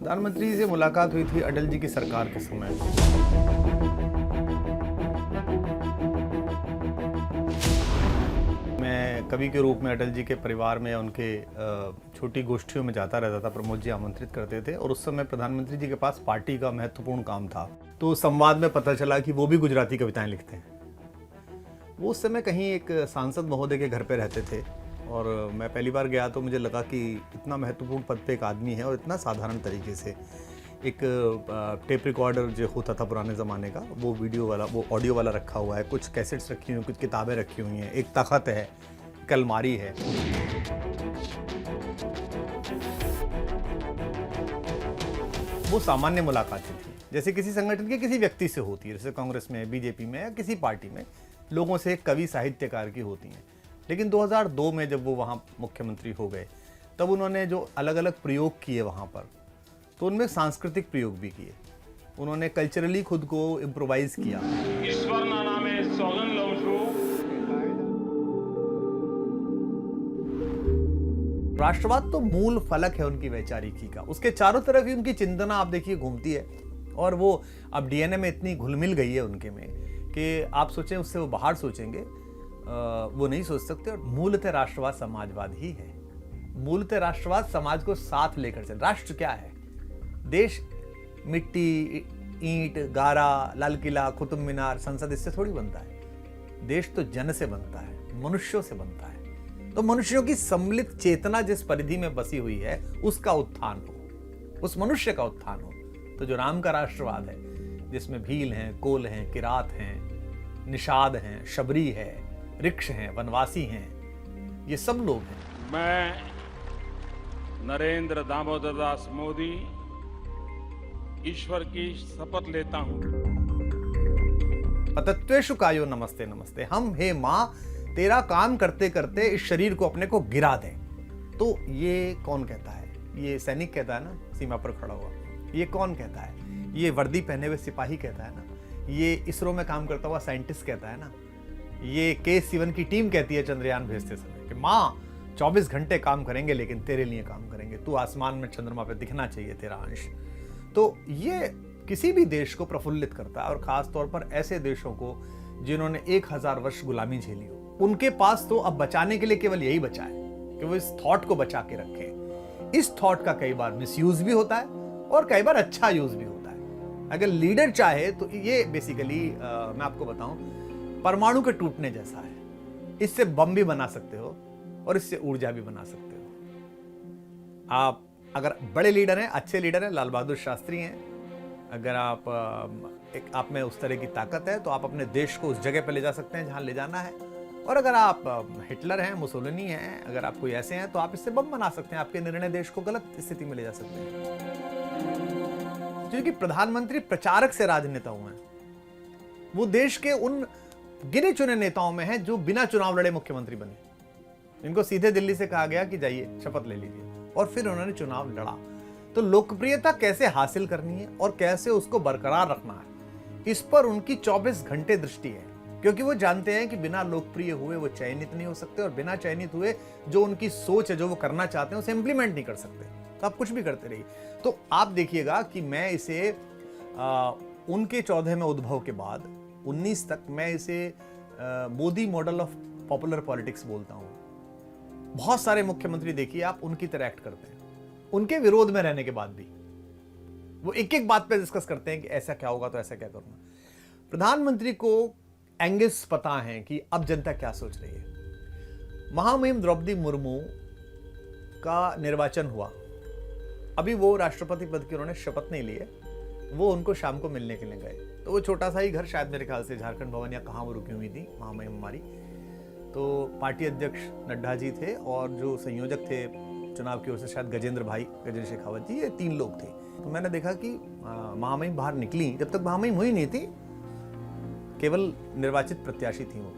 प्रधानमंत्री से मुलाकात हुई थी अटल जी की सरकार के समय। मैं कवि के रूप में अटल जी के परिवार में उनके छोटी गोष्ठियों में जाता रहता था। प्रमोद जी आमंत्रित करते थे और उस समय प्रधानमंत्री जी के पास पार्टी का महत्वपूर्ण काम था। तो संवाद में पता चला कि वो भी गुजराती कविताएं लिखते हैं। वो उस समय कहीं एक सांसद महोदय के घर पे रहते थे और मैं पहली बार गया तो मुझे लगा कि इतना महत्वपूर्ण पद पे एक आदमी है और इतना साधारण तरीके से एक टेप रिकॉर्डर जो होता था पुराने ज़माने का, वो वीडियो वाला, वो ऑडियो वाला रखा हुआ है, कुछ कैसेट्स रखी हुई हैं, कुछ किताबें रखी हुई हैं, एक तख्त है, एक अलमारी है। वो सामान्य मुलाकातें थी, जैसे किसी संगठन के किसी व्यक्ति से होती है, जैसे कांग्रेस में, बीजेपी में या किसी पार्टी में लोगों से कवि साहित्यकार की होती हैं। लेकिन 2002 में जब वो वहाँ मुख्यमंत्री हो गए तब उन्होंने जो अलग अलग प्रयोग किए वहाँ पर, तो उनमें सांस्कृतिक प्रयोग भी किए। उन्होंने कल्चरली खुद को इम्प्रोवाइज किया। ईश्वर ना नामे सौगन लऊं છું। राष्ट्रवाद तो मूल फलक है उनकी वैचारिकी का, उसके चारों तरफ ही उनकी चिंतना आप देखिए घूमती है और वो अब डीएनए में इतनी घुल मिल गई है उनके में कि आप सोचें उससे वो बाहर सोचेंगे वो नहीं सोच सकते। और मूलतः राष्ट्रवाद समाजवाद ही है। मूलतः राष्ट्रवाद समाज को साथ लेकर चल। राष्ट्र क्या है? देश मिट्टी, ईंट, गारा, लाल किला, कुतुब मीनार, संसद, इससे थोड़ी बनता है। देश तो जन से बनता है, मनुष्यों से बनता है। तो मनुष्यों की सम्मिलित चेतना जिस परिधि में बसी हुई है उसका उत्थान हो, उस मनुष्य का उत्थान हो। तो जो राम का राष्ट्रवाद है, जिसमें भील हैं, कोल हैं, किरात हैं, निषाद हैं, शबरी है, रिक्ष हैं, वनवासी हैं, ये सब लोग हैं। मैं नरेंद्र दामोदर दास मोदी ईश्वर की शपथ लेता हूं। पतत्वेषु कायो नमस्ते नमस्ते। हम हे माँ तेरा काम करते करते इस शरीर को अपने को गिरा दें। तो ये कौन कहता है? ये सैनिक कहता है ना, सीमा पर खड़ा हुआ। ये कौन कहता है? ये वर्दी पहने हुए सिपाही कहता है ना। ये इसरो में काम करता हुआ साइंटिस्ट कहता है ना। ये के-7 की टीम कहती है चंद्रयान भेजते समय कि माँ 24 घंटे काम करेंगे लेकिन तेरे लिए काम करेंगे, तू आसमान में चंद्रमा पे दिखना चाहिए तेरा अंश। तो ये किसी भी देश को प्रफुल्लित करता है और खास तौर पर ऐसे देशों को जिन्होंने 1000 वर्ष गुलामी झेली हो। उनके पास तो अब बचाने के लिए केवल यही बचा है कि वो इस थॉट को बचा के रखें। इस थॉट का कई बार मिसयूज भी होता है और कई बार अच्छा यूज भी होता है। अगर लीडर चाहे तो ये बेसिकली मैं आपको बताऊं, परमाणु के टूटने जैसा है। इससे बम भी बना सकते हो और इससे ऊर्जा भी बना सकते हो। आप अगर बड़े लीडर हैं, अच्छे लीडर हैं, लाल बहादुर शास्त्री हैं, अगर आप में उस तरह की ताकत है तो आप अपने देश को उस जगह पे ले जा सकते हैं जहां ले जाना है। और अगर आप हिटलर हैं, मुसोलिनी हैं, अगर आप कोई ऐसे हैं तो आप इससे बम बना सकते हैं। आपके निर्णय देश को गलत स्थिति में ले जा सकते हैं। क्योंकि प्रधानमंत्री प्रचारक से राजनेता हुए हैं। वो देश के उन गिने चुने नेताओं में हैं जो बिना चुनाव लड़े मुख्यमंत्री बने। इनको सीधे दिल्ली से कहा गया कि जाइए शपथ ले लीजिए, और फिर उन्होंने चुनाव लड़ा। तो लोकप्रियता कैसे हासिल करनी है और कैसे उसको बरकरार रखना है, इस पर उनकी 24 घंटे दृष्टि है। क्योंकि वो जानते हैं कि बिना लोकप्रिय हुए वो चयनित नहीं हो सकते और बिना चयनित हुए जो उनकी सोच है, जो वो करना चाहते हैं, उसे इंप्लीमेंट नहीं कर सकते। तो आप कुछ भी करते रहिए। तो आप देखिएगा कि मैं इसे उनके 14वें उद्भव के बाद 19 तक मैं इसे Modi model of popular politics बोलता हूं। बहुत सारे मुख्यमंत्री देखिए आप, उनकी तरह एक्ट करते हैं, उनके विरोध में रहने के बाद भी वो एक एक बात पे डिस्कस करते हैं कि ऐसा क्या होगा तो ऐसा क्या करूंगा। प्रधानमंत्री को एंगल्स पता है कि अब जनता क्या सोच रही है। महामहिम द्रौपदी मुर्मू का निर्वाचन हुआ, अभी वो राष्ट्रपति पद की उन्होंने शपथ नहीं ली है। वो उनको शाम को मिलने के लिए गए, तो वो छोटा सा ही घर, शायद मेरे ख्याल से झारखंड भवन या कहाँ वो रुकी हुई थी महामहिम हमारी। तो पार्टी अध्यक्ष नड्डा जी थे और जो संयोजक थे चुनाव की ओर से शायद गजेंद्र शेखावत जी, ये 3 लोग थे। तो मैंने देखा कि महामहिम बाहर निकली, जब तक महामहिम हुई नहीं थी, केवल निर्वाचित प्रत्याशी थी वो।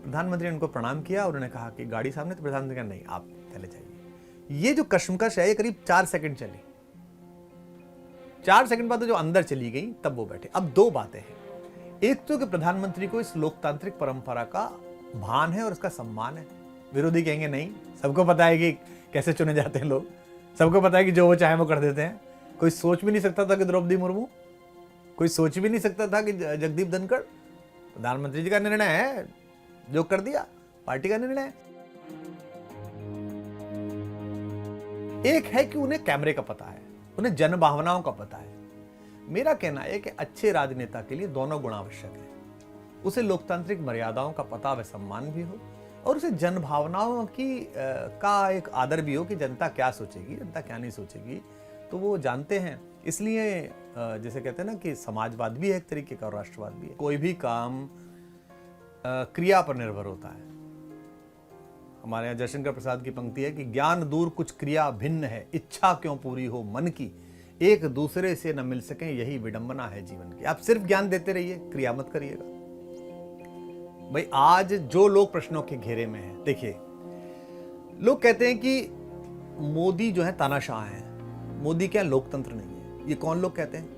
प्रधानमंत्री ने उनको प्रणाम किया और उन्होंने कहा कि गाड़ी सामने, तो प्रधानमंत्री ने कहा नहीं आप चले जाइए। ये जो कश्मकश है ये करीब 4 सेकंड चली। 4 सेकंड बाद तो जो अंदर चली गई तब वो बैठे। अब 2 बातें हैं। एक तो कि प्रधानमंत्री को इस लोकतांत्रिक परंपरा का भान है और इसका सम्मान है। विरोधी कहेंगे नहीं, सबको पता है कि कैसे चुने जाते हैं लोग, सबको पता है कि जो वो चाहे वो कर देते हैं। कोई सोच भी नहीं सकता था कि द्रौपदी मुर्मू, कोई सोच भी नहीं सकता था कि जगदीप धनखड़। प्रधानमंत्री जी का निर्णय है, जो कर दिया पार्टी का निर्णय है। एक है कि उन्हें कैमरे का पता है, उन्हें जन भावनाओं का पता है। मेरा कहना है कि अच्छे राजनेता के लिए दोनों गुण आवश्यक है। उसे लोकतांत्रिक मर्यादाओं का पता व सम्मान भी हो, और उसे जन भावनाओं का एक आदर भी हो कि जनता क्या सोचेगी, जनता क्या नहीं सोचेगी, तो वो जानते हैं। इसलिए जैसे कहते हैं ना कि समाजवाद भी है एक तरीके का और राष्ट्रवाद भी है। कोई भी काम क्रिया पर निर्भर होता है। हमारे यहाँ जयशंकर प्रसाद की पंक्ति है कि ज्ञान दूर कुछ क्रिया भिन्न है, इच्छा क्यों पूरी हो मन की, एक दूसरे से न मिल सके यही विडंबना है जीवन की। आप सिर्फ ज्ञान देते रहिए, क्रिया मत करिएगा। भाई आज जो लोग प्रश्नों के घेरे में हैं, देखिए लोग कहते हैं कि मोदी जो है तानाशाह है, मोदी क्या लोकतंत्र नहीं है। ये कौन लोग कहते हैं?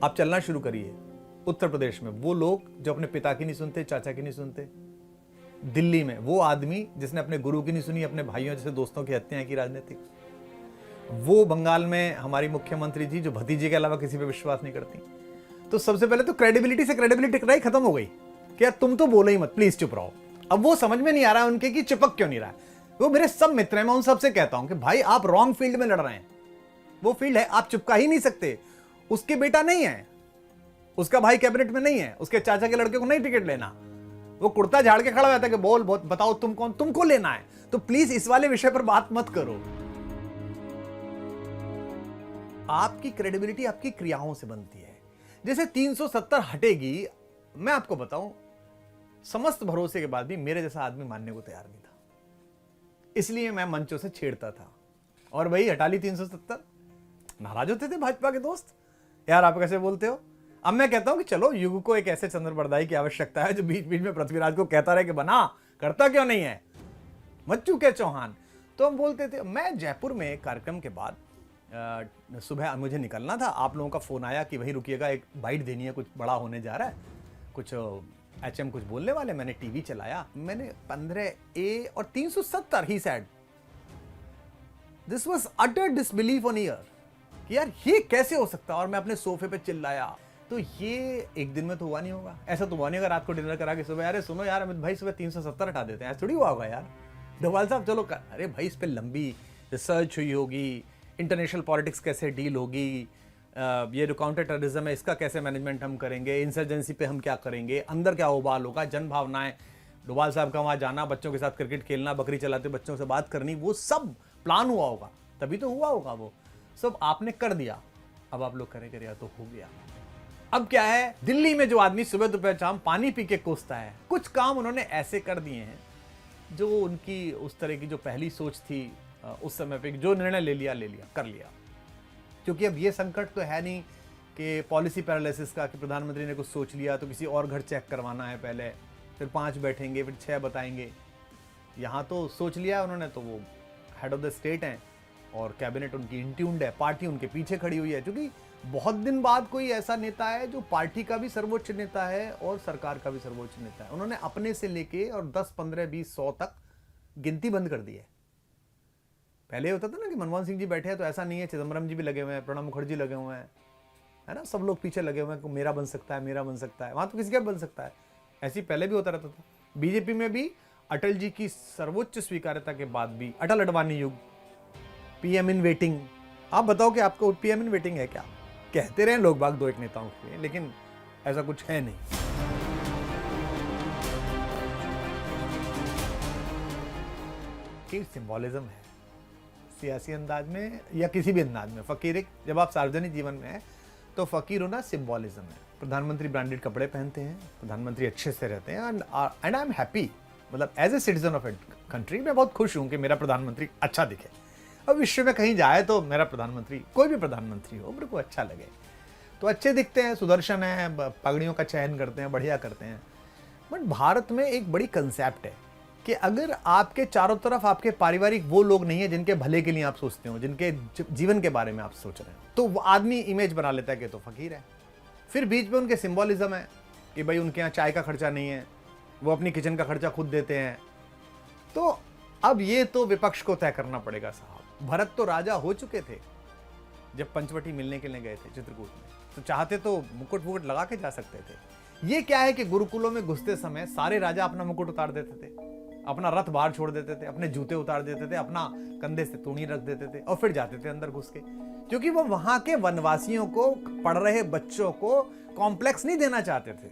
आप चलना शुरू करिए उत्तर प्रदेश में, वो लोग जो अपने पिता की नहीं सुनते, चाचा की नहीं सुनते। दिल्ली में वो आदमी जिसने अपने गुरु की नहीं सुनी, अपने भाइयों जैसे दोस्तों की हत्याएं की राजनीतिक। वो बंगाल में हमारी मुख्यमंत्री जी जो भतीजे के अलावा किसी पे विश्वास नहीं करती। तो सबसे पहले तो क्रेडिबिलिटी से क्रेडिबिलिटी टकराई खत्म हो गई कि यार तुम तो बोलो ही मत, प्लीज चुप रहो। अब वो समझ में नहीं आ रहा है उनके कि चिपक क्यों नहीं रहा है। वो मेरे सब मित्र हैं, मैं उन सबसे कहता हूं कि भाई आप रॉन्ग फील्ड में लड़ रहे हैं। वो फील्ड है, आप चिपका ही नहीं सकते। उसके बेटा नहीं है, उसका भाई कैबिनेट में नहीं है, उसके चाचा के लड़के को नहीं टिकट लेना। वो कुर्ता झाड़ के खड़ा रहता है कि बोल बहुत बताओ तुम कौन, तुमको लेना है। तो प्लीज इस वाले विषय पर बात मत करो। आपकी क्रेडिबिलिटी आपकी क्रियाओं से बनती है। जैसे 370 हटेगी, मैं आपको बताऊं समस्त भरोसे के बाद भी मेरे जैसा आदमी मानने को तैयार नहीं था, इसलिए मैं मंचों से छेड़ता था। और वही हटा ली 370। नाराज होते थे भाजपा के दोस्त, यार आप कैसे बोलते हो। अब मैं कहता हूं कि चलो युग को एक ऐसे चंद्र बरदाई की आवश्यकता है जो बीच बीच में पृथ्वीराज को कहता रहे कि बना, करता क्यों नहीं है, मत चूके चौहान। तो हम बोलते थे। मैं जयपुर में कार्यक्रम के बाद सुबह मुझे निकलना था, आप लोगों का फोन आया कि वहीं रुकिएगा, एक बाइट देनी है, कुछ बड़ा होने जा रहा है, कुछ HM कुछ बोलने वाले। मैंने टीवी चलाया, मैंने 15A और 370 he said. This was utter disbelief on year कि यार ये कैसे हो सकता है। और मैं अपने सोफे पे चिल्लाया। तो ये एक दिन में तो हुआ नहीं होगा, ऐसा तो हुआ नहीं होगा रात को डिनर करा के सुबह अरे सुनो यार अमित भाई सुबह 370 हटा देते हैं, ऐसा थोड़ी हुआ होगा यार। डोभाल साहब चलो अरे भाई इस पे लंबी रिसर्च हुई होगी, इंटरनेशनल पॉलिटिक्स कैसे डील होगी, ये जो काउंटर टेररिज्म है इसका कैसे मैनेजमेंट हम करेंगे, इंसर्जेंसी पे हम क्या करेंगे, अंदर क्या उबाल होगा, जन भावनाएं। डोभाल साहब का वहाँ जाना, बच्चों के साथ क्रिकेट खेलना, बकरी चलाते बच्चों से बात करनी, वो सब प्लान हुआ होगा, तभी तो हुआ होगा। वो सब आपने कर दिया। अब आप लोग करेंगे, तो हो गया। अब क्या है, दिल्ली में जो आदमी सुबह दोपहर शाम पानी पी के कोसता है, कुछ काम उन्होंने ऐसे कर दिए हैं जो उनकी उस तरह की जो पहली सोच थी उस समय पे, जो निर्णय ले लिया कर लिया। क्योंकि अब ये संकट तो है नहीं कि पॉलिसी पैरालिसिस का, कि प्रधानमंत्री ने कुछ सोच लिया तो किसी और घर चेक करवाना है पहले, फिर 5 बैठेंगे, फिर 6 बताएंगे। यहाँ तो सोच लिया उन्होंने, तो वो हेड ऑफ द स्टेट हैं और कैबिनेट उनकी इंट्यून्ड है, पार्टी उनके पीछे खड़ी हुई है। क्योंकि बहुत दिन बाद कोई ऐसा नेता है जो पार्टी का भी सर्वोच्च नेता है और सरकार का भी सर्वोच्च नेता है। उन्होंने अपने से लेके और 10, 15, 20, 100 तक गिनती बंद कर दी है। पहले होता था ना कि मनमोहन सिंह जी बैठे हैं तो ऐसा नहीं है, चिदम्बरम जी भी लगे हुए हैं, प्रणब मुखर्जी लगे हुए हैं, है ना, सब लोग पीछे लगे हुए हैं कि मेरा बन सकता है, मेरा बन सकता है। वहां तो किसी का बन सकता है, ऐसी पहले भी होता रहता था। बीजेपी में भी अटल जी की सर्वोच्च स्वीकार्यता के बाद भी अटल अडवाणी युग, PM इन वेटिंग। आप बताओ कि आपको PM इन वेटिंग है क्या? कहते रहे लोग बाग 2-1 नेताओं के, लेकिन ऐसा कुछ है नहीं। सिंबॉलिज्म है सियासी अंदाज में या किसी भी अंदाज में। फकीर, जब आप सार्वजनिक जीवन में हैं तो फकीर होना सिंबॉलिज्म है। प्रधानमंत्री ब्रांडेड कपड़े पहनते हैं, प्रधानमंत्री अच्छे से रहते हैं, एंड आई एम हैप्पी, मतलब as a citizen of a country मैं बहुत खुश हूं कि मेरा प्रधानमंत्री अच्छा दिखे। अब विश्व में कहीं जाए तो मेरा प्रधानमंत्री, कोई भी प्रधानमंत्री हो, मेरे को अच्छा लगे। तो अच्छे दिखते हैं, सुदर्शन है, पगड़ियों का चयन करते हैं, बढ़िया करते हैं। बट भारत में एक बड़ी कंसेप्ट है कि अगर आपके चारों तरफ आपके पारिवारिक वो लोग नहीं है जिनके भले के लिए आप सोचते हो, जिनके जीवन के बारे में आप सोच रहे हो, तो वो आदमी इमेज बना लेता है कि तो फकीर है। फिर बीच में उनके सिंबॉलिज्म है कि भाई उनके यहाँ चाय का खर्चा नहीं है, वो अपनी किचन का खर्चा खुद देते हैं। तो अब ये तो विपक्ष को तय करना पड़ेगा साहब। भरत तो राजा हो चुके थे, जब पंचवटी मिलने के लिए गए थे चित्रकूट में, तो चाहते तो मुकुट वुकुट लगा के जा सकते थे। ये क्या है कि गुरुकुलों में घुसते समय सारे राजा अपना मुकुट उतार देते थे, अपना रथ बाहर छोड़ देते थे, अपने जूते उतार देते थे, अपना कंधे से तूणी रख देते थे और फिर जाते थे अंदर घुस के, क्योंकि वो वहां के वनवासियों को, पढ़ रहे बच्चों को कॉम्प्लेक्स नहीं देना चाहते थे।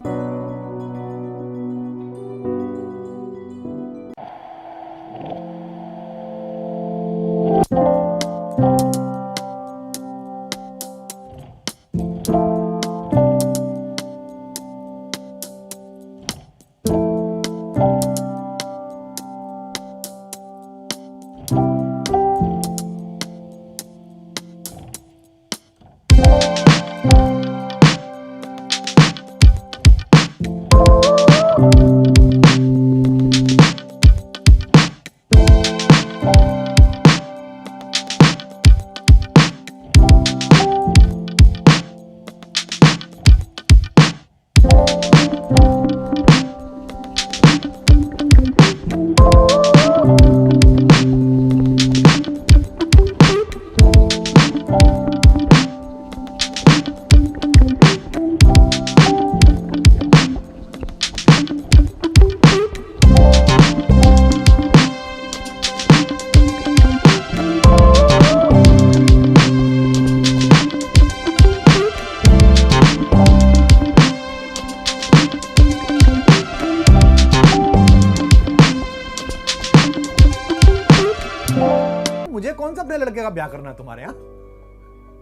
मुझे कौन सा अपने लड़के का ब्याह करना है तुम्हारे यहाँ?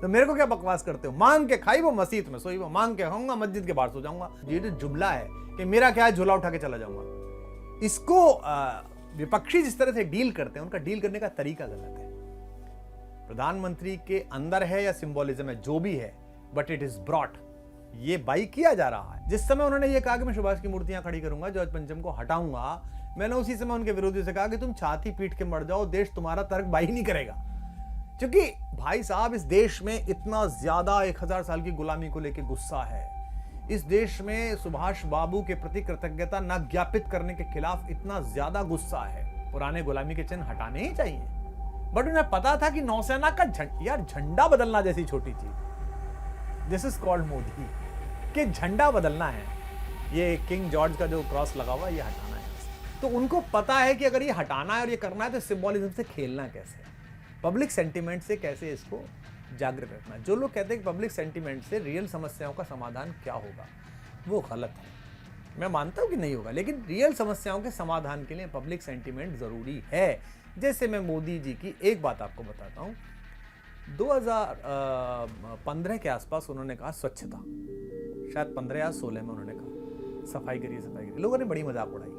तो मेरे को क्या बकवास करते हो? मांग के खाई वो मस्जिद में सोई वो, मांग के खाऊंगा मस्जिद के बाहर सो जाऊंगा। ये जो जुमला है कि मेरा क्या है, झोला उठा के चला जाऊंगा, इसको विपक्षी जिस तरह से डील करते हैं, उनका डील करने का तरीका गलत है। प्रधानमंत्री के अंदर है या सिंबोलिज्म है, जो भी है, बट इट इज ब्रॉट, ये बाई किया जा रहा है। जिस समय उन्होंने ये कहा कि मैं सुभाष की मूर्तियां खड़ी करूंगा, जॉर्ज पंचम को हटाऊंगा, मैंने उसी समय उनके विरोधी से कहा कि तुम छाती पीट के मर जाओ, देश तुम्हारा तर्क बाई नहीं करेगा। क्योंकि भाई साहब, इस देश में इतना ज्यादा 1000 साल की गुलामी को लेकर गुस्सा है, इस देश में सुभाष बाबू के प्रति कृतज्ञता न ज्ञापित करने के खिलाफ इतना ज्यादा गुस्सा है। पुराने गुलामी के चिन्ह हटाने ही चाहिए, बट उन्हें पता था कि नौसेना का यार झंडा बदलना जैसी छोटी चीज, दिस इज कॉल्ड मोदी, कि झंडा बदलना है, ये किंग जॉर्ज का जो क्रॉस लगा हुआ ये हटाना है। तो उनको पता है कि अगर ये हटाना है और ये करना है तो सिंबोलिज्म से खेलना कैसे, पब्लिक सेंटिमेंट से कैसे इसको जागृत रखना। जो लोग कहते हैं कि पब्लिक सेंटिमेंट से रियल समस्याओं का समाधान क्या होगा, वो गलत है। मैं मानता हूं कि नहीं होगा, लेकिन रियल समस्याओं के समाधान के लिए पब्लिक सेंटिमेंट जरूरी है। जैसे मैं मोदी जी की एक बात आपको बताता हूं, 2015 के आसपास उन्होंने कहा स्वच्छता, शायद 15 या 16 में उन्होंने कहा सफाई करिए सफाई करिए। लोगों ने बड़ी मजाक उड़ाई,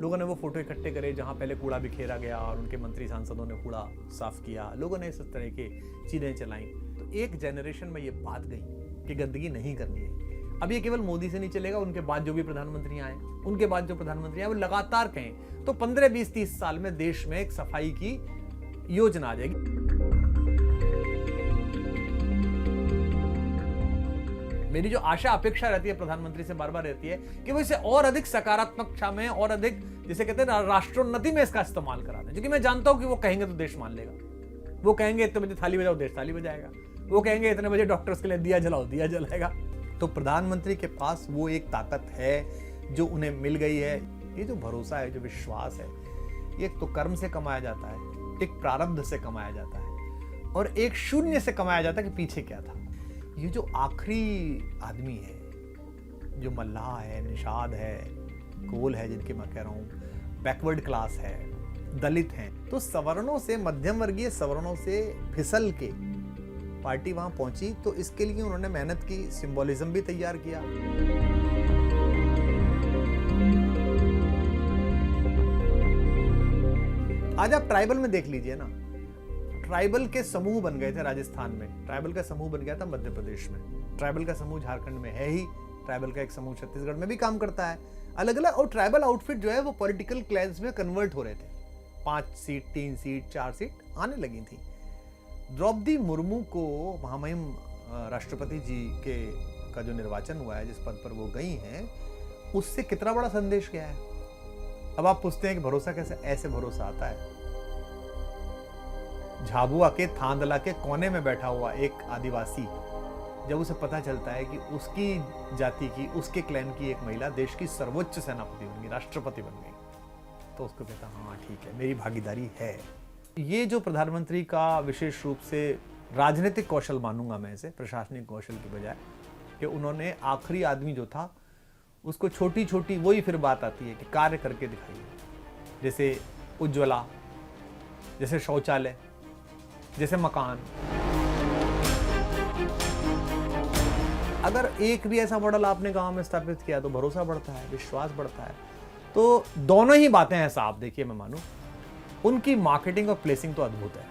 लोगों ने वो फोटो इकट्ठे करे जहां पहले कूड़ा बिखेरा गया और उनके मंत्री सांसदों ने कूड़ा साफ किया, लोगों ने इस तरह की चीजें चलाई। तो एक जनरेशन में ये बात गई कि गंदगी नहीं करनी है। अब ये केवल मोदी से नहीं चलेगा, उनके बाद जो भी प्रधानमंत्री आए, उनके बाद जो प्रधानमंत्री आए वो लगातार कहें तो 15, 20, 30 साल में देश में एक सफाई की योजना आ जाएगी। मेरी जो आशा अपेक्षा रहती है प्रधानमंत्री से बार बार रहती है कि वो इसे और अधिक सकारात्मकता में और अधिक, जिसे कहते हैं राष्ट्रोन्नति में इसका इस्तेमाल करा दें। क्योंकि मैं जानता हूं कि वो कहेंगे तो देश मान लेगा, वो कहेंगे इतने बजे थाली बजाओ, देश थाली बजाएगा, वो कहेंगे इतने बजे डॉक्टर्स के लिए दिया जलाओ, दिया जलाएगा। तो प्रधानमंत्री के पास वो एक ताकत है जो उन्हें मिल गई है। ये जो भरोसा है, जो विश्वास है, ये तो कर्म से कमाया जाता है, एक प्रारब्ध से कमाया जाता है, और एक शून्य से कमाया जाता है कि पीछे क्या था। ये जो आखिरी आदमी है, जो मल्लाह है, निषाद है, कोल है, जिनके मैं कह रहा हूं बैकवर्ड क्लास है, दलित हैं, तो सवर्णों से, मध्यम वर्गीय सवर्णों से फिसल के पार्टी वहां पहुंची। तो इसके लिए उन्होंने मेहनत की, सिंबोलिज्म भी तैयार किया। आज आप ट्राइबल में देख लीजिए ना, ट्राइबल के समूह बन गए थे राजस्थान में, ट्राइबल का समूह बन गया था मध्य प्रदेश में, ट्राइबल का समूह झारखंड में है ही, ट्राइबल का एक समूह छत्तीसगढ़ में भी काम करता है, अलग अलग। और ट्राइबल आउटफिट जो है वो पॉलिटिकल क्लैंस में कन्वर्ट हो रहे थे, 5 सीट, 3 सीट, 4 सीट आने लगी थी। द्रौपदी मुर्मू को महामहिम राष्ट्रपति जी के का जो निर्वाचन हुआ है, जिस पद पर वो गई हैं, उससे कितना बड़ा संदेश गया है। अब आप पूछते हैं कि भरोसा कैसे, ऐसे भरोसा आता है। झाबुआ के थांदला के कोने में बैठा हुआ एक आदिवासी, जब उसे पता चलता है कि उसकी जाति की, उसके क्लैन की एक महिला देश की सर्वोच्च सेनापति बन गई, राष्ट्रपति बन गई, तो उसको कहता हाँ ठीक है, मेरी भागीदारी है। ये जो प्रधानमंत्री का विशेष रूप से राजनीतिक कौशल मानूंगा मैं इसे, प्रशासनिक कौशल की बजाय, कि उन्होंने आखिरी आदमी जो था उसको छोटी छोटी, वही फिर बात आती है कि कार्य करके दिखाइए, जैसे उज्ज्वला, जैसे शौचालय, जैसे मकान। अगर एक भी ऐसा मॉडल आपने गांव में स्थापित किया तो भरोसा बढ़ता है, विश्वास बढ़ता है। तो दोनों ही बातें हैं साहब, देखिए मैं मानूं, उनकी मार्केटिंग और प्लेसिंग तो अद्भुत है।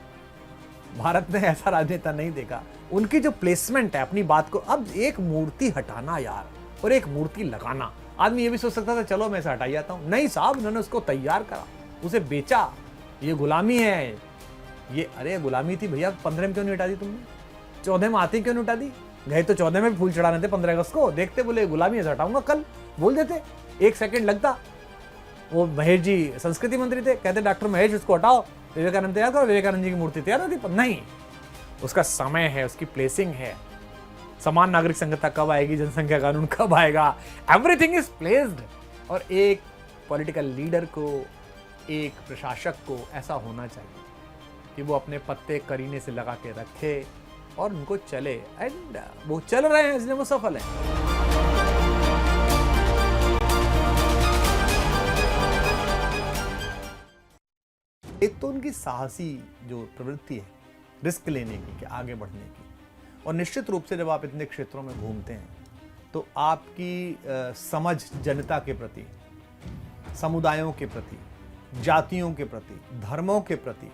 भारत ने ऐसा राजनेता नहीं देखा। उनकी जो प्लेसमेंट है अपनी बात को, अब एक मूर्ति हटाना यार और एक मूर्ति लगाना, आदमी ये भी सोच सकता था चलो मैं इसे हटाई आता हूं, नहीं साहब, उन्होंने उसको तैयार करा, उसे बेचा। ये गुलामी है ये। अरे गुलामी थी भैया, 15 में क्यों नहीं हटा दी तुमने? 14 में आती क्यों नहीं हटा दी? गए तो 14 में भी फूल चढ़ाने थे 15 अगस्त को, देखते बोले गुलामी है हटाऊंगा कल, बोल देते, 1 सेकंड लगता। वो महेश जी संस्कृति मंत्री थे, कहते डॉक्टर महेश उसको हटाओ, विवेकानंद तैयार करो, विवेकानंद जी की मूर्ति तैयार होती। नहीं, उसका समय है, उसकी प्लेसिंग है। समान नागरिक संहिता कब आएगी, जनसंख्या कानून कब आएगा, एवरीथिंग इज प्लेस्ड। और एक पॉलिटिकल लीडर को, एक प्रशासक को ऐसा होना चाहिए कि वो अपने पत्ते करीने से लगा के रखे और उनको चले, एंड वो चल रहे हैं इसलिए वो सफल है। एक तो उनकी साहसी जो प्रवृत्ति है, रिस्क लेने की, कि आगे बढ़ने की, और निश्चित रूप से जब आप इतने क्षेत्रों में घूमते हैं तो आपकी समझ जनता के प्रति, समुदायों के प्रति, जातियों के प्रति, धर्मों के प्रति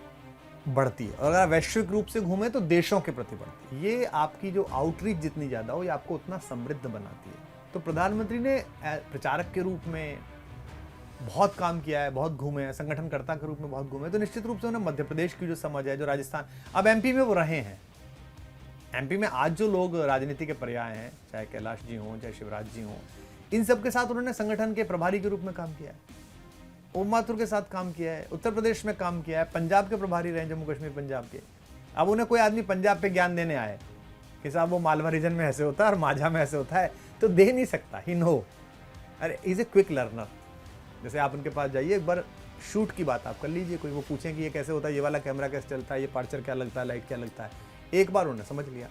बढ़ती है। और अगर वैश्विक रूप से घूमे तो देशों के प्रति बढ़ती है। ये आपकी जो आउटरीच जितनी ज्यादा हो, ये आपको उतना समृद्ध बनाती है। तो प्रधानमंत्री ने प्रचारक के रूप में बहुत काम किया है, बहुत घूमे हैं, संगठनकर्ता के रूप में बहुत घूमे, तो निश्चित रूप से उन्हें मध्य प्रदेश की जो समझ है, जो राजस्थान, अब एमपी में वो रहे हैं। एमपी में आज जो लोग राजनीति के पर्याय हैं, चाहे कैलाश जी हों, चाहे शिवराज जी हों, इन सब के साथ उन्होंने संगठन के प्रभारी के रूप में काम किया है। ओम माथुर के साथ काम किया है, उत्तर प्रदेश में काम किया है, पंजाब के प्रभारी रहे, जम्मू कश्मीर पंजाब के। अब उन्हें कोई आदमी पंजाब पे ज्ञान देने आए कि साहब वो मालवा रीजन में ऐसे होता है और माझा में ऐसे होता है, तो दे नहीं सकता, ही नो। अरे इज ए क्विक लर्नर। जैसे आप उनके पास जाइए, एक बार शूट की बात आप कर लीजिए, कोई वो पूछें कि ये कैसे होता है, ये वाला कैमरा कैसे चलता है, ये पार्चर क्या लगता है, लाइट क्या लगता है, एक बार उन्होंने समझ लिया।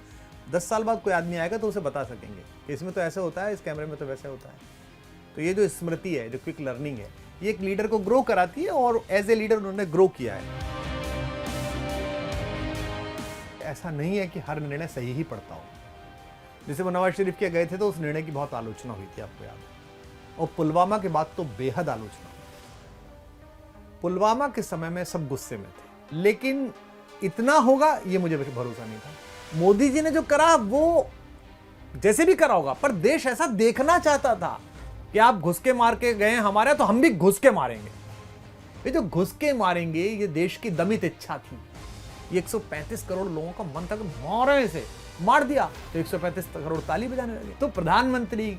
10 साल बाद कोई आदमी आएगा तो उसे बता सकेंगे कि इसमें तो ऐसे होता है, इस कैमरे में तो वैसे होता है। तो ये जो स्मृति है, जो क्विक लर्निंग है, ये एक लीडर को ग्रो कराती है, और एज ए लीडर उन्होंने ग्रो किया है। ऐसा नहीं है कि हर निर्णय सही ही पड़ता हो। जैसे वो नवाज शरीफ के गए थे तो उस निर्णय की बहुत आलोचना हुई थी, आपको याद है, और पुलवामा के बाद तो बेहद आलोचना हुई। पुलवामा के समय में सब गुस्से में थे, लेकिन इतना होगा ये मुझे भरोसा नहीं था। मोदी जी ने जो करा वो जैसे भी करा होगा, पर देश ऐसा देखना चाहता था कि आप घुस के मार के गए हमारे, तो हम भी घुस के मारेंगे। ये जो घुस के मारेंगे, ये देश की दमित इच्छा थी। ये 135 करोड़ लोगों का मन था कि मारे से, मार दिया तो 135 करोड़ ताली बजाने लगे। तो प्रधानमंत्री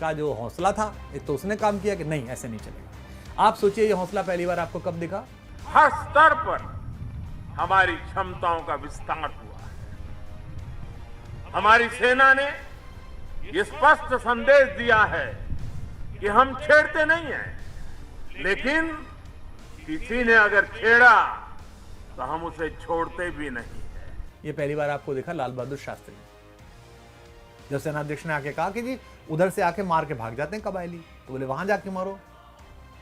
का जो हौसला था, एक तो उसने काम किया कि नहीं ऐसे नहीं चलेगा। आप सोचिए ये हौसला पहली बार आपको कब दिखा? हर स्तर पर हमारी क्षमताओं का विस्तार हुआ है। हमारी सेना ने ये स्पष्ट संदेश दिया है कि हम छेड़ते नहीं हैं, लेकिन किसी ने अगर छेड़ा तो हम उसे छोड़ते भी नहीं है। ये पहली बार आपको देखा लाल बहादुर शास्त्री, जब सेनाध्यक्ष ने आके कहा कि जी उधर से आके मार के भाग जाते हैं कबायली, तो बोले वहां जाके मारो।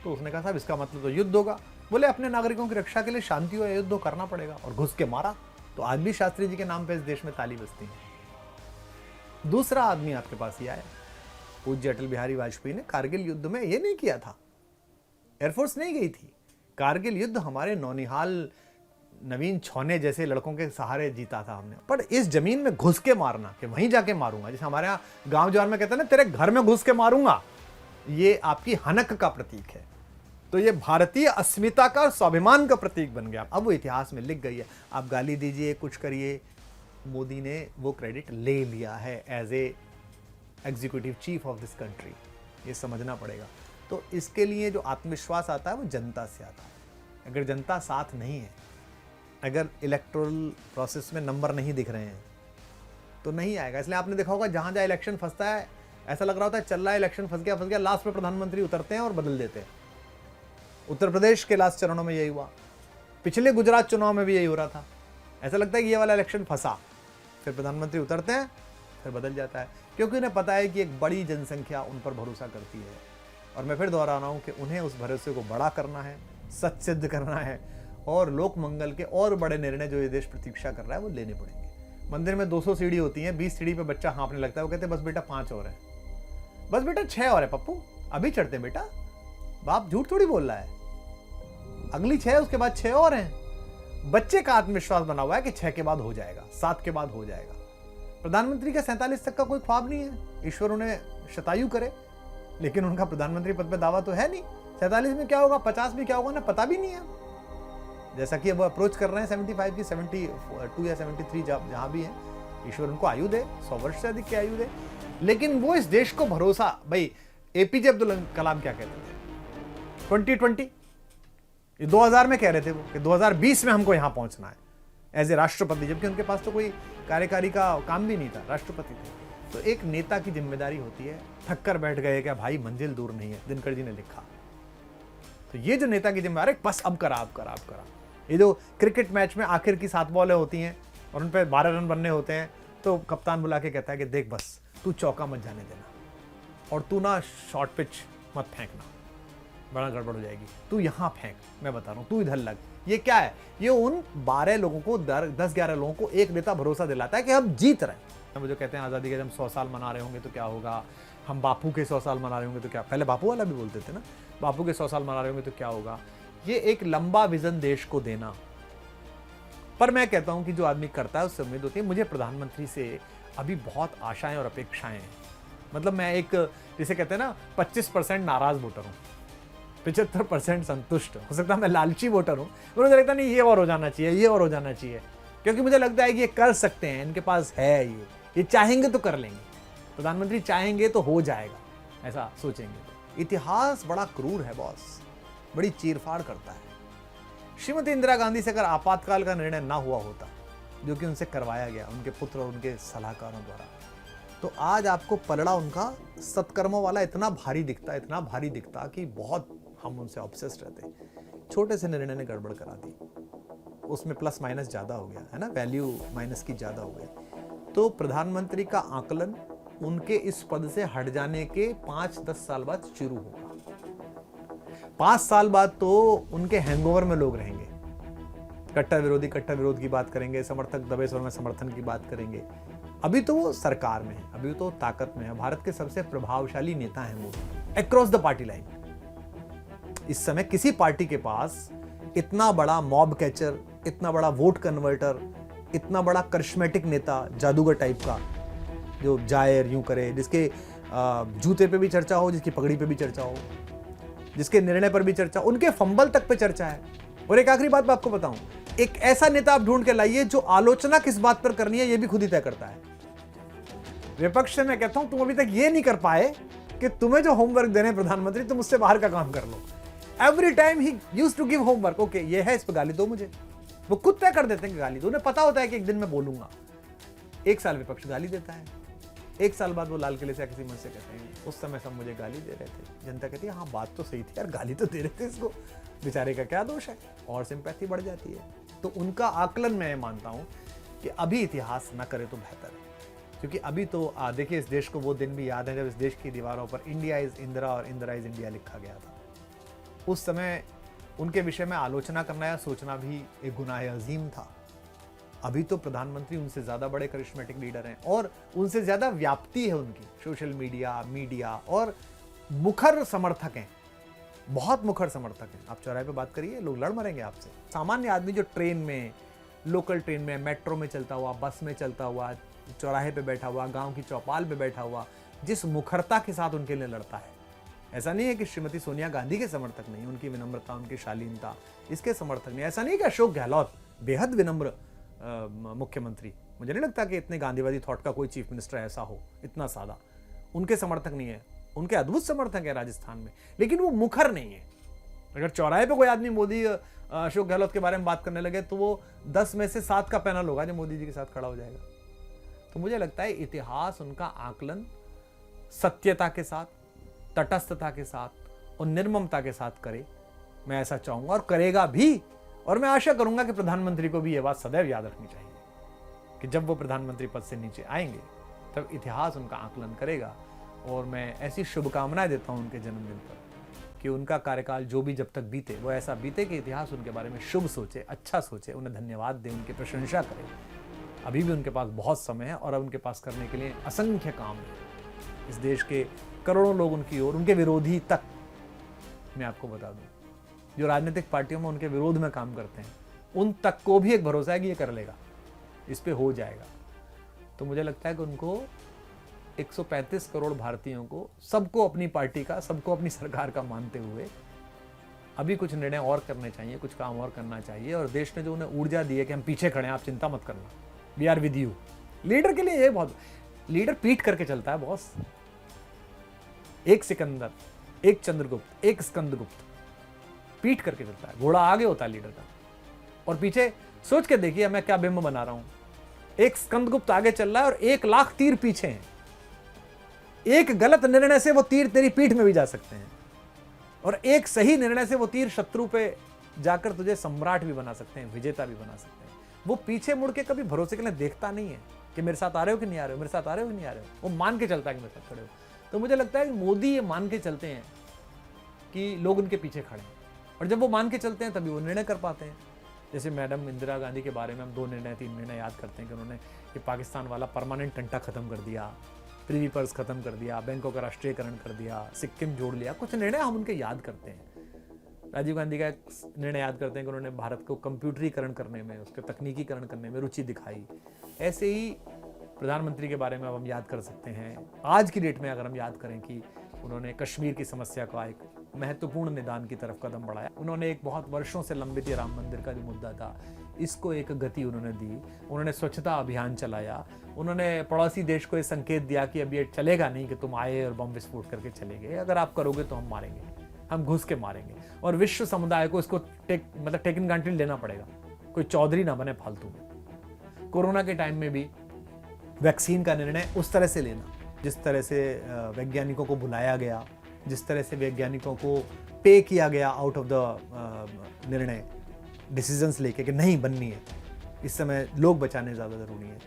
तो उसने कहा साहब इसका मतलब तो युद्ध होगा। बोले अपने नागरिकों की रक्षा के लिए शांति और युद्ध करना पड़ेगा, और घुस के मारा। तो आज भी शास्त्री जी के नाम पे इस देश में ताली बजती है। दूसरा आदमी आपके पास ये आया, पूज्य अटल बिहारी वाजपेयी ने कारगिल युद्ध में ये नहीं किया था, एयरफोर्स नहीं गई थी। कारगिल युद्ध हमारे नौनिहाल नवीन छौने जैसे लड़कों के सहारे जीता था हमने। पर इस जमीन में घुस के मारना, कि वहीं जाके मारूंगा, जैसे हमारे यहाँ गांव जवार में कहते हैं ना, तेरे घर में घुस के मारूंगा, ये आपकी हनक का प्रतीक है। तो ये भारतीय अस्मिता का, स्वाभिमान का प्रतीक बन गया। अब वो इतिहास में लिख गई है। आप गाली दीजिए, कुछ करिए, मोदी ने वो क्रेडिट ले लिया है as a executive chief of this country. ये समझना पड़ेगा। तो इसके लिए जो आत्मविश्वास आता है वो जनता से आता है। अगर जनता साथ नहीं है, अगर इलेक्टोरल प्रोसेस में नंबर नहीं दिख रहे हैं तो नहीं आएगा। इसलिए आपने देखा होगा जहां जहां इलेक्शन फंसता है ऐसा लग रहा होता है चल रहा है इलेक्शन, फंस गया, लास्ट में प्रधानमंत्री उतरते हैं और बदल देते हैं। उत्तर प्रदेश के लास्ट चरणों में यही हुआ, पिछले गुजरात चुनाव में भी यही हो रहा था। ऐसा लगता है कि ये वाला इलेक्शन फंसा, फिर प्रधानमंत्री उतरते हैं, फिर बदल जाता है, क्योंकि उन्हें पता है कि एक बड़ी जनसंख्या उन पर भरोसा करती है। और मैं फिर दोहरा रहा हूं कि उन्हें उस भरोसे को बड़ा करना है, सच सिद्ध करना है, और लोक मंगल के और बड़े निर्णय जो ये देश प्रतीक्षा कर रहा है वो लेने पड़ेंगे। मंदिर में 200 सीढ़ी होती हैं, 20 सीढ़ी पे बच्चा हाँफने लगता है, वो कहते हैं बस बेटा 5 और है, बस बेटा 6 और है पप्पू, अभी चढ़ते बेटा। बाप झूठ थोड़ी बोल रहा है, अगली 6 उसके बाद 6 और हैं। बच्चे का आत्मविश्वास बना हुआ है कि 6 के बाद हो जाएगा, 7 के बाद हो जाएगा। प्रधानमंत्री का 47 तक का कोई ख्वाब नहीं है, ईश्वर उन्हें शतायु करे, लेकिन उनका प्रधानमंत्री पद पे दावा तो है नहीं। 47 में क्या होगा, 50 में क्या होगा ना पता भी नहीं है। जैसा कि अब अप्रोच कर रहे हैं 75 की, 72 या 73 जहां भी है, ईश्वर उनको आयु दे, 100 वर्ष से अधिक की आयु दे। लेकिन वो इस देश को भरोसा, भाई एपीजे अब्दुल कलाम क्या कहते थे 2020, ये 2000 में कह रहे थे वो कि 2020 में हमको यहां पहुंचना है एज ए राष्ट्रपति, जबकि उनके पास तो कोई कार्यकारी का काम भी नहीं था, राष्ट्रपति थे। तो एक नेता की जिम्मेदारी होती है, थक कर बैठ गए क्या भाई, मंजिल दूर नहीं है, दिनकर जी ने लिखा। तो ये जो नेता की जिम्मेदारी, बस अब करा। ये जो क्रिकेट मैच में आखिर की 7 बॉलें होती हैं और उन पर 12 रन बनने होते हैं, तो कप्तान बुला के कहता है कि देख बस तू चौका मत जाने देना, और तू ना शॉर्ट पिच मत फेंकना, बड़ा गड़बड़ हो जाएगी, तू यहां फेंक, मैं बता रहा हूं, तू इधर लग। ये क्या है, ये उन 12 लोगों को, 10-11 लोगों को एक नेता भरोसा दिलाता है कि हम जीत रहे हैं। वो जो कहते हैं आज़ादी के जब 100 साल मना रहे होंगे तो क्या होगा, हम बापू के 100 साल मना रहे होंगे तो क्या, पहले बापू वाला भी बोलते थे ना, बापू के 100 साल मना रहे होंगे तो क्या होगा। ये एक लंबा विजन देश को देना। पर मैं कहता हूं कि जो आदमी करता है उससे उम्मीद होती है। मुझे प्रधानमंत्री से अभी बहुत आशाएं और अपेक्षाएं हैं। मतलब मैं एक, जिसे कहते हैं ना, 25% नाराज वोटर हूं, 75% संतुष्ट। हो सकता है मैं लालची वोटर हूं, मुझे लगता नहीं ये और हो जाना चाहिए, ये और हो जाना चाहिए, क्योंकि मुझे लगता है कि ये कर सकते हैं, इनके पास है, ये चाहेंगे तो कर लेंगे, प्रधानमंत्री चाहेंगे तो हो जाएगा, ऐसा सोचेंगे। इतिहास बड़ा क्रूर है बॉस, बड़ी चीरफाड़ करता है। श्रीमती इंदिरा गांधी से अगर आपातकाल का निर्णय ना हुआ होता, जो कि उनसे करवाया गया उनके पुत्र और उनके सलाहकारों द्वारा, तो आज आपको पलड़ा उनका सत्कर्मों वाला इतना भारी दिखता कि बहुत हम उनसे ऑब्सेस्ड रहते। छोटे से निर्णय ने गड़बड़ करा दी, उसमें प्लस माइनस ज्यादा हो गया है ना, वैल्यू माइनस की ज्यादा हो गई। तो प्रधानमंत्री का आकलन उनके इस पद से हट जाने के 5-10 साल बाद शुरू होगा। 5 साल बाद तो उनके हैंगओवर में लोग रहेंगे, कट्टर विरोध की बात करेंगे, समर्थक दबे स्वर में समर्थन की बात करेंगे। अभी तो वो सरकार में है, अभी तो ताकत में है, भारत के सबसे प्रभावशाली नेता हैं वो, अक्रॉस द पार्टी लाइन। इस समय किसी पार्टी के पास इतना बड़ा मॉब कैचर, इतना बड़ा वोट कन्वर्टर, इतना बड़ा करिश्मेटिक नेता, जादूगर टाइप का, जो जाए यूं करे, जिसके जूते पे भी चर्चा हो, जिसकी पगड़ी पे भी चर्चा हो, जिसके निर्णय पर भी चर्चा, उनके फंबल तक पे चर्चा है। और एक आखिरी बात मैं आपको बताऊं, एक ऐसा नेता आप ढूंढ के लाइए जो आलोचना किस बात पर करनी है ये भी खुद ही तय करता है। विपक्ष से मैं कहता हूं तुम अभी तक ये नहीं कर पाए कि तुम्हें जो होमवर्क देने प्रधानमंत्री, तुम उससे बाहर का काम कर लो। Every time he used to give homework, okay ये है, इस पर गाली दो मुझे, वो खुद तय कर देते हैं कि गाली दो। उन्हें पता होता है कि एक दिन मैं बोलूंगा। 1 साल विपक्ष गाली देता है, 1 साल बाद वो लाल किले से किसी मंच से कहते हैं उस समय सब मुझे गाली दे रहे थे। जनता कहती है हाँ बात तो सही थी यार, गाली तो दे रहे थे इसको, बेचारे का क्या दोष है, और सिंपैथी बढ़ जाती है। तो उनका आकलन मैं मानता हूं कि अभी इतिहास न करे तो बेहतर है, क्योंकि अभी तो देखिए इस देश को वो दिन भी याद है जब इस देश की दीवारों पर इंडिया इज इंदिरा और इंदिरा इज इंडिया लिखा गया था। उस समय उनके विषय में आलोचना करना या सोचना भी एक गुनाह अजीम था। अभी तो प्रधानमंत्री उनसे ज्यादा बड़े करिश्मेटिक लीडर हैं और उनसे ज्यादा व्याप्ति है उनकी, सोशल मीडिया और मुखर समर्थक हैं, बहुत मुखर समर्थक हैं। आप चौराहे पे बात करिए, लोग लड़ मरेंगे आपसे। सामान्य आदमी जो ट्रेन में, लोकल ट्रेन में, मेट्रो में चलता हुआ, बस में चलता हुआ, चौराहे पे बैठा हुआ, गांव की चौपाल पे बैठा हुआ, जिस मुखरता के साथ उनके लिए लड़ता है, ऐसा नहीं है कि श्रीमती सोनिया गांधी के समर्थक नहीं, उनकी विनम्रता, उनकी शालीनता इसके समर्थक नहीं। ऐसा नहीं कि अशोक गहलोत बेहद विनम्र मुख्यमंत्री, मुझे नहीं लगता कि इतने गांधीवादी थॉट का कोई चीफ मिनिस्टर ऐसा हो, इतना सादा, उनके समर्थक नहीं है। उनके अद्भुत समर्थक है राजस्थान में, लेकिन वो मुखर नहीं है। अगर चौराहे पे कोई आदमी मोदी अशोक गहलोत के बारे में बात करने लगे तो वो 10 में से 7 का पैनल होगा जो मोदी जी के साथ खड़ा हो जाएगा। तो मुझे लगता है इतिहास उनका आकलन सत्यता के साथ, तटस्थता के साथ और निर्ममता के साथ करे, मैं ऐसा चाहूंगा और करेगा भी। और मैं आशा करूंगा कि प्रधानमंत्री को भी यह बात सदैव याद रखनी चाहिए कि जब वो प्रधानमंत्री पद से नीचे आएंगे तब इतिहास उनका आकलन करेगा। और मैं ऐसी शुभकामनाएं देता हूं उनके जन्मदिन पर कि उनका कार्यकाल जो भी जब तक बीते वो ऐसा बीते कि इतिहास उनके बारे में शुभ सोचे, अच्छा सोचे, उन्हें धन्यवाद दे, उनकी प्रशंसा करे। अभी भी उनके पास बहुत समय है और अब उनके पास करने के लिए असंख्य काम है। इस देश के करोड़ों लोग उनकी ओर, उनके विरोधी तक, मैं आपको बता दूं, जो राजनीतिक पार्टियों में उनके विरोध में काम करते हैं, उन तक को भी एक भरोसा है कि ये कर लेगा, इस पे हो जाएगा। तो मुझे लगता है कि उनको 135 करोड़ भारतीयों को, सबको अपनी पार्टी का, सबको अपनी सरकार का मानते हुए अभी कुछ निर्णय और करने चाहिए, कुछ काम और करना चाहिए। और देश ने जो उन्हें ऊर्जा दी है कि हम पीछे खड़े हैं, आप चिंता मत करना, we are with you. Leader के लिए ये बहुत, लीडर पीट करके चलता है बॉस। एक सिकंदर, एक चंद्रगुप्त, एक स्कंदगुप्त, पीट करके चलता है। घोड़ा आगे होता है लीडर का और पीछे, सोच के देखिए मैं क्या बिंब बना रहा हूं। एक स्कंदगुप्त आगे चल रहा है और 1 लाख तीर पीछे हैं। एक गलत निर्णय से वो तीर तेरी पीठ में भी जा सकते हैं और एक सही निर्णय से वो तीर शत्रु पे जाकर तुझे सम्राट भी बना सकते हैं, विजेता भी बना सकते हैं। वो पीछे मुड़ के कभी भरोसे के लिए देखता नहीं है कि मेरे साथ आ रहे हो कि नहीं आ रहे हो, मेरे साथ आ रहे हो कि नहीं आ रहे हो। वो मान के चलता है कि मेरे साथ खड़े हो। तो मुझे लगता है कि मोदी ये मान के चलते हैं कि लोग उनके पीछे खड़े हैं और जब वो मान के चलते हैं तभी वो निर्णय कर पाते हैं। जैसे मैडम इंदिरा गांधी के बारे में हम 2 निर्णय 3 निर्णय याद करते हैं कि उन्होंने ये पाकिस्तान वाला परमानेंट टंटा खत्म कर दिया, प्रीवी पर्स खत्म कर दिया, बैंकों का राष्ट्रीयकरण कर दिया, सिक्किम जोड़ लिया। कुछ निर्णय हम उनके याद करते हैं। राजीव गांधी का एक निर्णय याद करते हैं कि उन्होंने भारत को कंप्यूटरीकरण करने में, उसके तकनीकीकरण करने में रुचि दिखाई। ऐसे ही प्रधानमंत्री के बारे में अब हम याद कर सकते हैं। आज की डेट में अगर हम याद करें कि उन्होंने कश्मीर की समस्या का एक महत्वपूर्ण निदान की तरफ कदम बढ़ाया। उन्होंने एक बहुत वर्षों से लंबित ये राम मंदिर का जो मुद्दा था, इसको एक गति उन्होंने दी। उन्होंने स्वच्छता अभियान चलाया। उन्होंने पड़ोसी देश को ये संकेत दिया कि अब ये चलेगा नहीं कि तुम आए और बम विस्फोट करके चले गए। अगर आप करोगे तो हम मारेंगे, हम घुस के मारेंगे। और विश्व समुदाय को इसको टेकन ग्रांटेड लेना पड़ेगा। कोई चौधरी ना बने फालतू में। कोरोना के टाइम में भी वैक्सीन का निर्णय उस तरह से लेना, जिस तरह से वैज्ञानिकों को बुलाया गया, जिस तरह से वैज्ञानिकों को पे किया गया आउट ऑफ द निर्णय, डिसीजंस लेके कि नहीं बननी है, इस समय लोग बचाने ज़्यादा ज़रूरी है,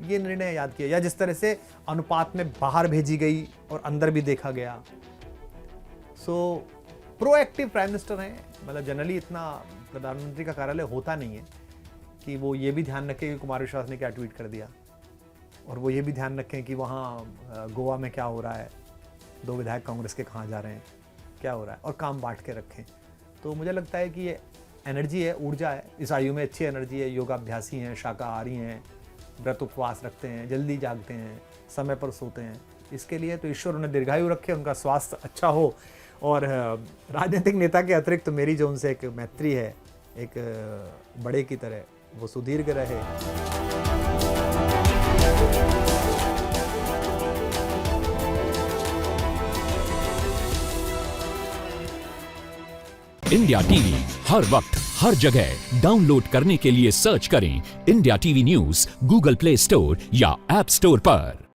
ये निर्णय याद किया। या जिस तरह से अनुपात में बाहर भेजी गई और अंदर भी देखा गया। सो प्रोएक्टिव प्राइम मिनिस्टर हैं। मतलब जनरली इतना प्रधानमंत्री का कार्यालय होता नहीं है कि वो ये भी ध्यान रखें कि कुमार विश्वास ने क्या ट्वीट कर दिया, और वो ये भी ध्यान रखें कि वहाँ गोवा में क्या हो रहा है, 2 विधायक कांग्रेस के कहाँ जा रहे हैं, क्या हो रहा है, और काम बांट के रखें। तो मुझे लगता है कि ये एनर्जी है, ऊर्जा है, इस आयु में अच्छी एनर्जी है। योगाभ्यासी हैं, शाकाहारी हैं, व्रत उपवास रखते हैं, जल्दी जागते हैं, समय पर सोते हैं। इसके लिए तो ईश्वर उन्हें दीर्घायु रखे, उनका स्वास्थ्य अच्छा हो। और राजनीतिक नेता के अतिरिक्त तो मेरी जो उनसे एक मैत्री है, एक बड़े की तरह, वो सुदीर्घ रहे। इंडिया टीवी हर वक्त हर जगह डाउनलोड करने के लिए सर्च करें India TV news Google play store या ऐप स्टोर पर।